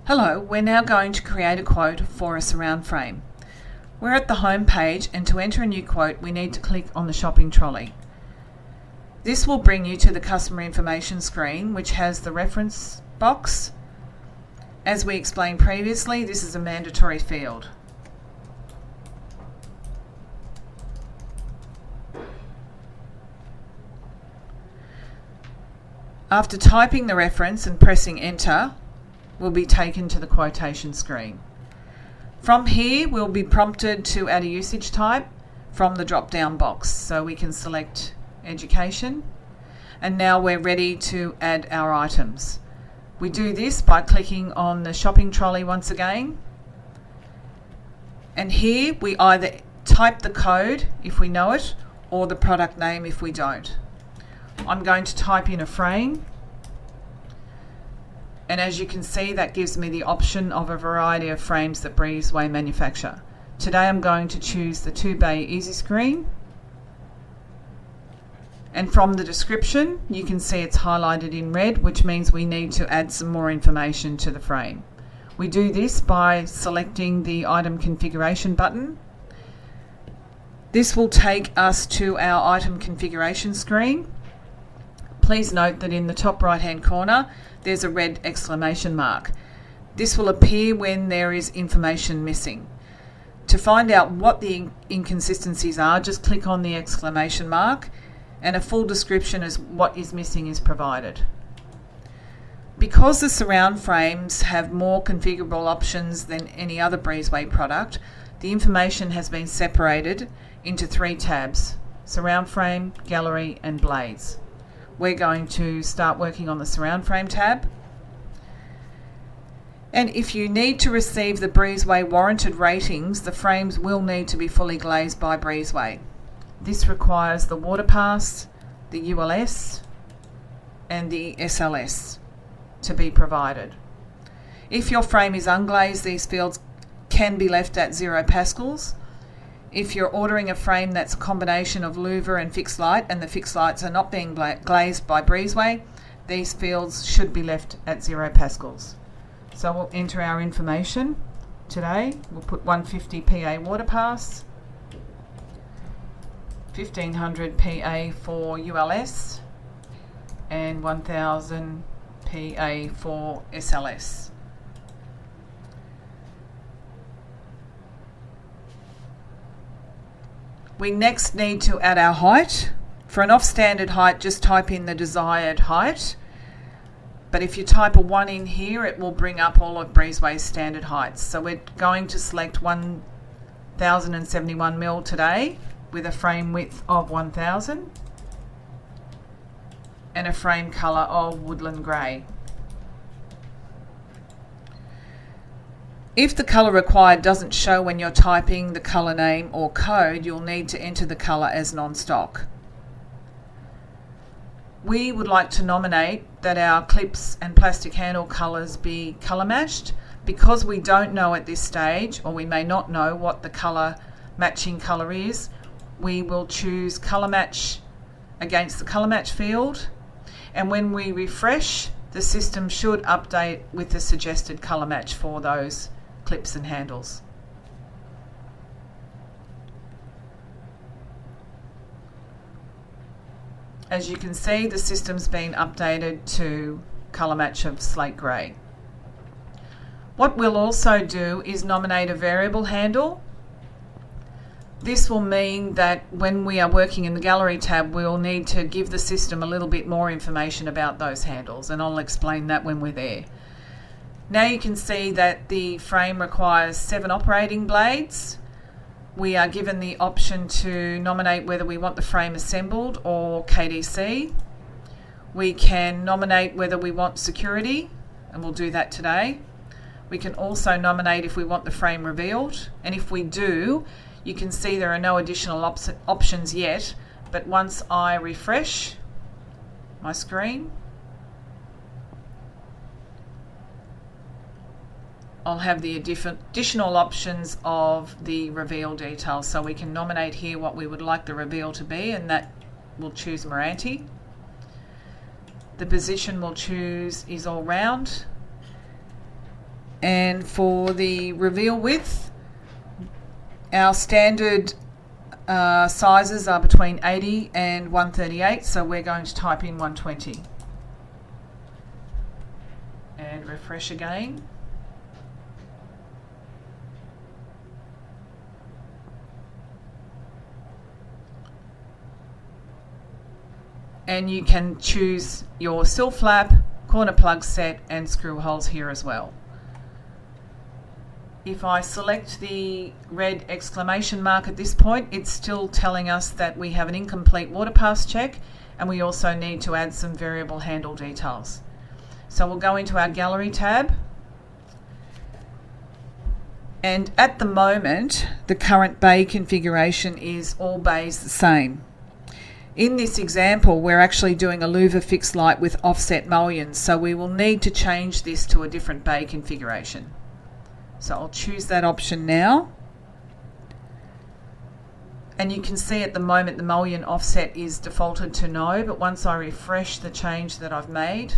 Hello, we're now going to create a quote for a surround frame. We're at the home page, and to enter a new quote we need to click on the shopping trolley. This will bring you to the customer information screen, which has the reference box. As we explained previously, this is a mandatory field. After typing the reference and pressing enter, we'll be taken to the quotation screen. From here, we'll be prompted to add a usage type from the drop-down box. So we can select education, and now we're ready to add our items. We do this by clicking on the shopping trolley once again, and here we either type the code if we know it or the product name if we don't. I'm going to type in a frame, and as you can see, that gives me the option of a variety of frames that Breezeway manufacture. Today I'm going to choose the 2-bay Easy Screen, and from the description you can see it's highlighted in red, which means we need to add some more information to the frame. We do this by selecting the item configuration button. This will take us to our item configuration screen. Please note that in the top right hand corner there's a red exclamation mark. This will appear when there is information missing. To find out what the inconsistencies are, just click on the exclamation mark and a full description as what is missing is provided. Because the surround frames have more configurable options than any other Breezeway product, the information has been separated into 3 tabs: surround frame, gallery and blades. We're going to start working on the surround frame tab. And if you need to receive the Breezeway warranted ratings, the frames will need to be fully glazed by Breezeway. This requires the water pass, the ULS and the SLS to be provided. If your frame is unglazed, these fields can be left at 0 pascals. If you're ordering a frame that's a combination of louver and fixed light, and the fixed lights are not being glazed by Breezeway, these fields should be left at 0 pascals. So we'll enter our information today. We'll put 150 PA water pass, 1500 PA for ULS, and 1000 PA for SLS. We next need to add our height. For an off-standard height, just type in the desired height. But if you type a 1 in here, it will bring up all of Breezeway's standard heights. So we're going to select 1071mm today with a frame width of 1000 and a frame colour of woodland grey. If the colour required doesn't show when you're typing the colour name or code, you'll need to enter the colour as non-stock. We would like to nominate that our clips and plastic handle colours be colour matched. Because we don't know at this stage, or we may not know what the colour matching colour is, we will choose colour match against the colour match field, and when we refresh, the system should update with the suggested colour match for those clips and handles. As you can see, the system's been updated to colour match of slate grey. What we'll also do is nominate a variable handle. This will mean that when we are working in the gallery tab, we'll need to give the system a little bit more information about those handles, and I'll explain that when we're there. Now you can see that the frame requires 7 operating blades. We are given the option to nominate whether we want the frame assembled or KDC. We can nominate whether we want security, and we'll do that today. We can also nominate if we want the frame revealed, and if we do, you can see there are no additional options yet, but once I refresh my screen, I'll have the additional options of the reveal details. So we can nominate here what we would like the reveal to be, and that we'll choose Meranti. The position we'll choose is all round, And for the reveal width, our standard sizes are between 80 and 138, so we're going to type in 120. And refresh again. And you can choose your sill flap, corner plug set and screw holes here as well. If I select the red exclamation mark at this point, it's still telling us that we have an incomplete water pass check, and we also need to add some variable handle details. So we'll go into our gallery tab, and at the moment the current bay configuration is all bays the same. In this example, we're actually doing a louver fixed light with offset mullions, so we will need to change this to a different bay configuration. So I'll choose that option now. And you can see at the moment the mullion offset is defaulted to no, but once I refresh the change that I've made,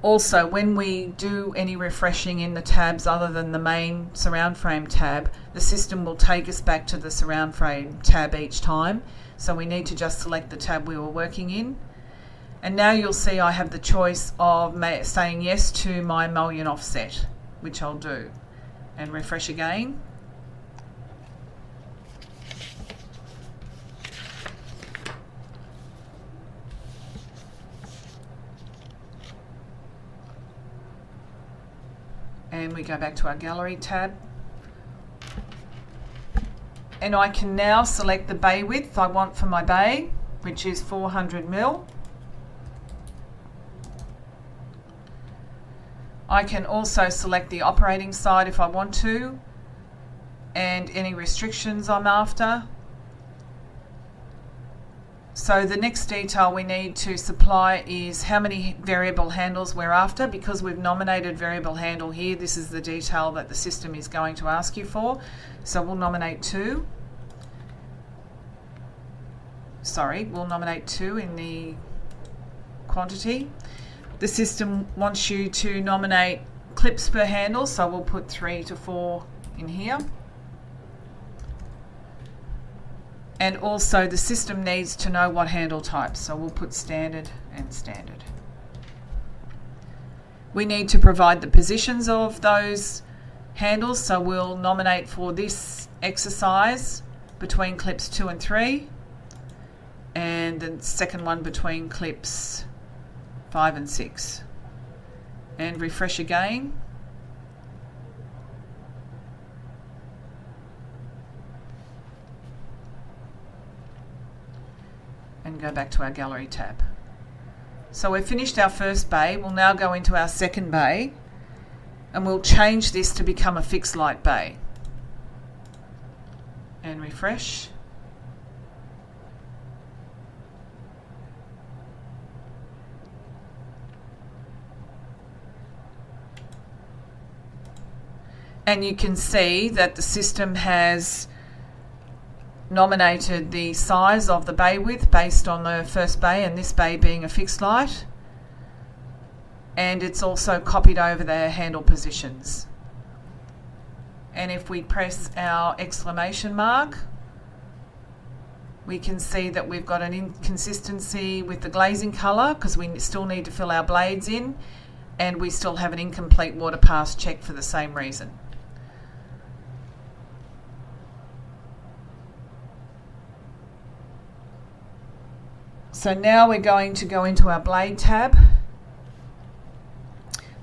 also, when we do any refreshing in the tabs other than the main surround frame tab, the system will take us back to the surround frame tab each time. So we need to just select the tab we were working in. And now you'll see I have the choice of saying yes to my mullion offset, which I'll do. And refresh again. And we go back to our gallery tab. And I can now select the bay width I want for my bay, which is 400mm. I can also select the operating side if I want to, and any restrictions I'm after. So the next detail we need to supply is how many variable handles we're after. Because we've nominated variable handle here, this is the detail that the system is going to ask you for. So we'll nominate 2. We'll nominate 2 in the quantity. The system wants you to nominate clips per handle, so we'll put 3 to 4 in here. And also the system needs to know what handle types, so we'll put standard and standard. We need to provide the positions of those handles, so we'll nominate for this exercise between clips 2 and 3, and the second one between clips 5 and 6. And refresh again. And go back to our gallery tab. So we've finished our first bay. We'll now go into our second bay, and we'll change this to become a fixed light bay. And refresh. And you can see that the system has nominated the size of the bay width based on the first bay, and this bay being a fixed light, and it's also copied over the handle positions. And if we press our exclamation mark, we can see that we've got an inconsistency with the glazing colour because we still need to fill our blades in, and we still have an incomplete water pass check for the same reason. So now we're going to go into our blade tab.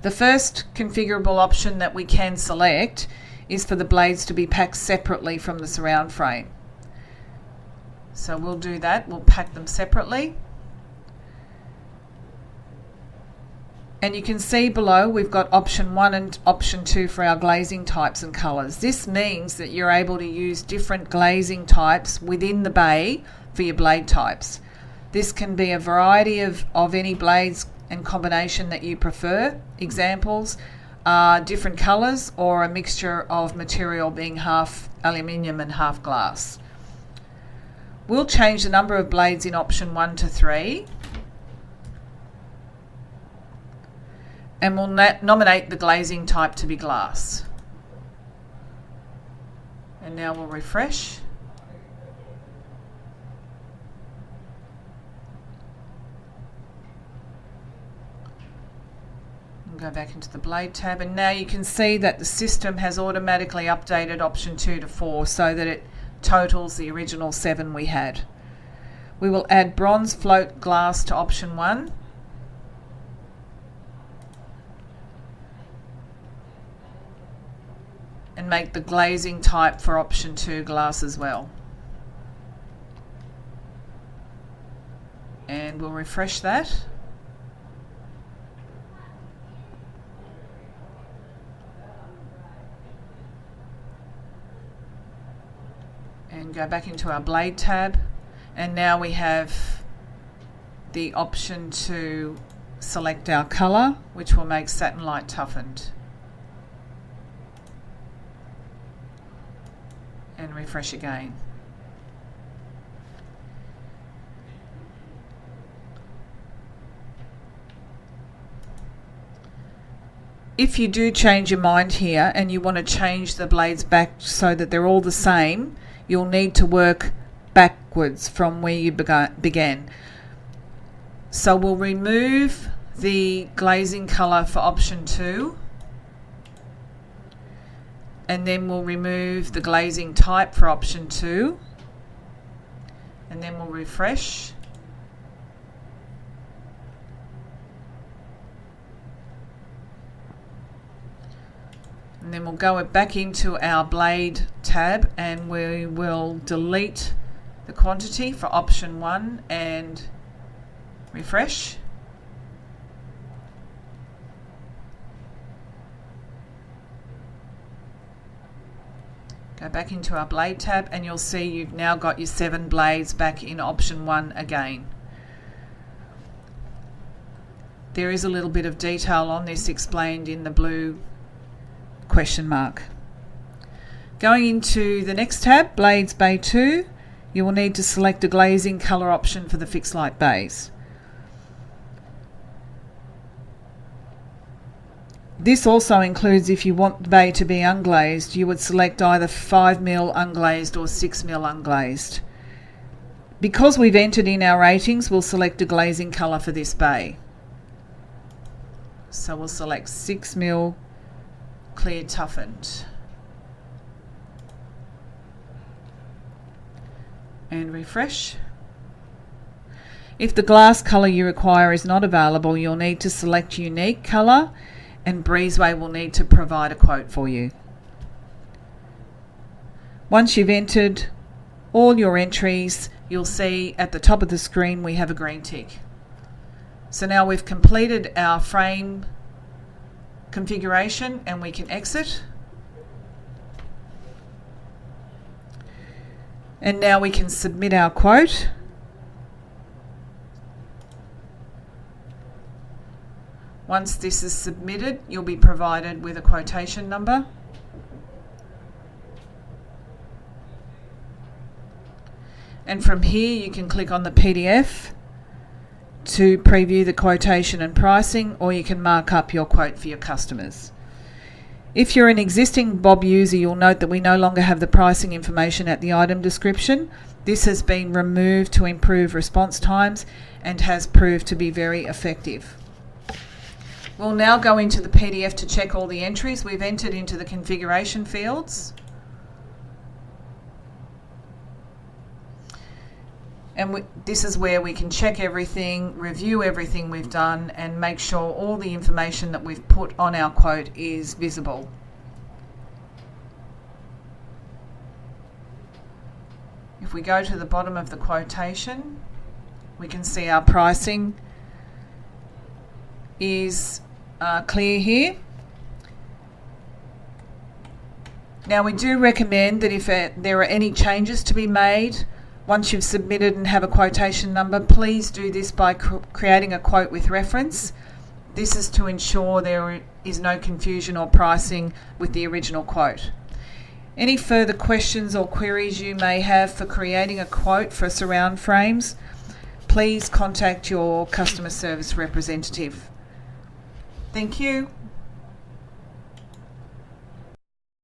The first configurable option that we can select is for the blades to be packed separately from the surround frame. So we'll do that, we'll pack them separately. And you can see below we've got option 1 and option 2 for our glazing types and colours. This means that you're able to use different glazing types within the bay for your blade types. This can be a variety of any blades and combination that you prefer. Examples are different colours or a mixture of material being half aluminium and half glass. We'll change the number of blades in option 1 to 3. And we'll nominate the glazing type to be glass. And now we'll refresh. And go back into the blade tab, and now you can see that the system has automatically updated option 2 to 4 so that it totals the original 7 we had. We will add bronze float glass to option 1. And make the glazing type for option 2 glass as well. And we'll refresh that. And go back into our blade tab, and now we have the option to select our colour, which will make satin light toughened. And refresh again. If you do change your mind here and you want to change the blades back so that they're all the same, you'll need to work backwards from where you began. So we'll remove the glazing colour for option 2. And then we'll remove the glazing type for option 2. And then we'll refresh. And then we'll go back into our blade tab and we will delete the quantity for option 1 and refresh. Go back into our blade tab and you'll see you've now got your 7 blades back in option 1 again. There is a little bit of detail on this explained in the blue question mark. Going into the next tab, Blades Bay 2, you will need to select a glazing colour option for the fixed light bays. This also includes if you want the bay to be unglazed, you would select either 5mm unglazed or 6mm unglazed. Because we've entered in our ratings, we'll select a glazing colour for this bay. So we'll select 6mm clear toughened. And refresh. If the glass colour you require is not available, you'll need to select unique colour, and Breezeway will need to provide a quote for you. Once you've entered all your entries, you'll see at the top of the screen we have a green tick. So now we've completed our frame configuration and we can exit. And now we can submit our quote. Once this is submitted, you'll be provided with a quotation number. And from here you can click on the PDF to preview the quotation and pricing, or you can mark up your quote for your customers. If you're an existing Bob user, you'll note that we no longer have the pricing information at the item description. This has been removed to improve response times and has proved to be very effective. We'll now go into the PDF to check all the entries we've entered into the configuration fields. And this is where we can check everything, review everything we've done, and make sure all the information that we've put on our quote is visible. If we go to the bottom of the quotation, we can see our pricing is clear here. Now we do recommend that if there are any changes to be made, once you've submitted and have a quotation number, please do this by creating a quote with reference. This is to ensure there is no confusion or pricing with the original quote. Any further questions or queries you may have for creating a quote for surround frames, please contact your customer service representative. Thank you.